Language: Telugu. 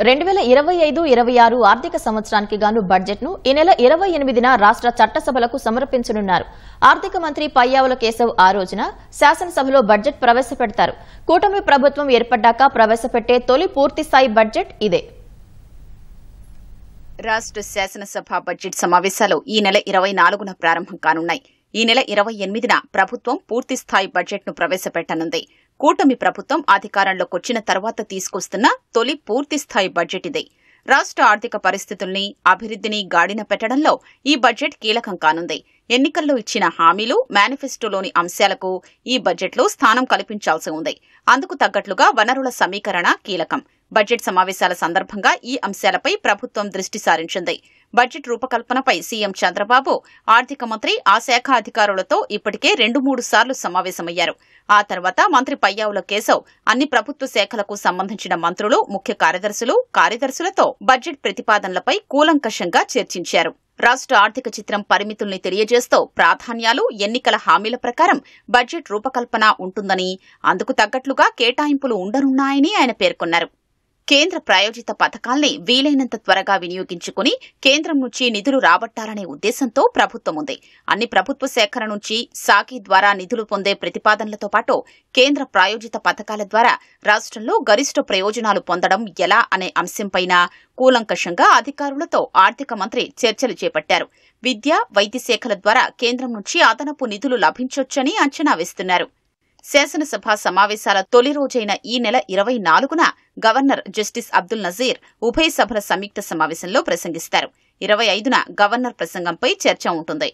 2025-26 ఆర్థిక సంవత్సరానికి గాను బడ్జెట్ను ఈ నెల 28న రాష్ట్ర చట్టసభలకు సమర్పించనున్నారు. ఆర్థిక మంత్రి పయ్యావుల కేశవ్ ఆ రోజున శాసనసభలో బడ్జెట్ ప్రవేశపెడతారు. కూటమి ప్రభుత్వం ఏర్పడ్డాక ప్రవేశపెట్టే తొలి పూర్తిస్థాయి బడ్జెట్ ఇదే. రాష్ట్ర శాసనసభ బడ్జెట్ సమావేశాలు ఈ నెల 24న ప్రారంభం కానున్నాయి. ఈ నెల 28న ప్రభుత్వం పూర్తిస్థాయి బడ్జెట్ను ప్రవేశపెట్టనుంది. కూటమి ప్రభుత్వం అధికారంలోకొచ్చిన తర్వాత తీసుకొస్తున్న తొలి పూర్తిస్థాయి బడ్జెట్ ఇదే. రాష్ట్ర ఆర్థిక పరిస్థితుల్ని, అభివృద్ధిని గాడిన పెట్టడంలో ఈ బడ్జెట్ కీలకం కానుంది. ఎన్నికల్లో ఇచ్చిన హామీలు, మేనిఫెస్టోలోని అంశాలకు ఈ బడ్జెట్లో స్థానం కల్పించాల్సి ఉంది. అందుకు తగ్గట్లుగా వనరుల సమీకరణ కీలకం. బడ్జెట్ సమావేశాల సందర్భంగా ఈ అంశాలపై ప్రభుత్వం దృష్టి సారించింది. బడ్జెట్ రూపకల్పనపై సీఎం చంద్రబాబు, ఆర్థిక మంత్రి, ఆ శాఖ అధికారులతో ఇప్పటికే 2-3 సార్లు సమావేశమయ్యారు. ఆ తర్వాత మంత్రి పయ్యావుల కేశవ్ అన్ని ప్రభుత్వ శాఖలకు సంబంధించిన మంత్రులు, ముఖ్య కార్యదర్శులతో బడ్జెట్ ప్రతిపాదనలపై కూలంకషంగా చర్చించారు. రాష్ట్ర ఆర్థిక చిత్రం పరిమితుల్ని తెలియజేస్తూ ప్రాధాన్యాలు, ఎన్నికల హామీల ప్రకారం బడ్జెట్ రూపకల్పన ఉంటుందని, అందుకు తగ్గట్లుగా కేటాయింపులు ఉండనున్నాయని ఆయన పేర్కొన్నారు. కేంద్ర ప్రాయోజిత పథకాల్ని వీలైనంత త్వరగా వినియోగించుకుని కేంద్రం నుంచి నిధులు రాబట్టాలనే ఉద్దేశంతో ప్రభుత్వం ఉంది. అన్ని ప్రభుత్వ శాఖల నుంచి సాకి ద్వారా నిధులు పొందే ప్రతిపాదనలతో పాటు కేంద్ర ప్రాయోజిత పథకాల ద్వారా రాష్ట్రంలో గరిష్ట ప్రయోజనాలు పొందడం ఎలా అనే అంశంపైన కూలంకషంగా అధికారులతో ఆర్థిక మంత్రి చర్చలు చేపట్టారు. విద్య, వైద్య శాఖల ద్వారా కేంద్రం నుంచి అదనపు నిధులు లభించొచ్చని అంచనా వేస్తున్నారు. శాసనసభ సమావేశాల తొలి రోజైన ఈ నెల 24న గవర్నర్ జస్టిస్ అబ్దుల్ నజీర్ ఉభయ సభల సంయుక్త సమావేశంలో ప్రసంగిస్తారు. 25న గవర్నర్ ప్రసంగంపై చర్చ ఉంటుంది.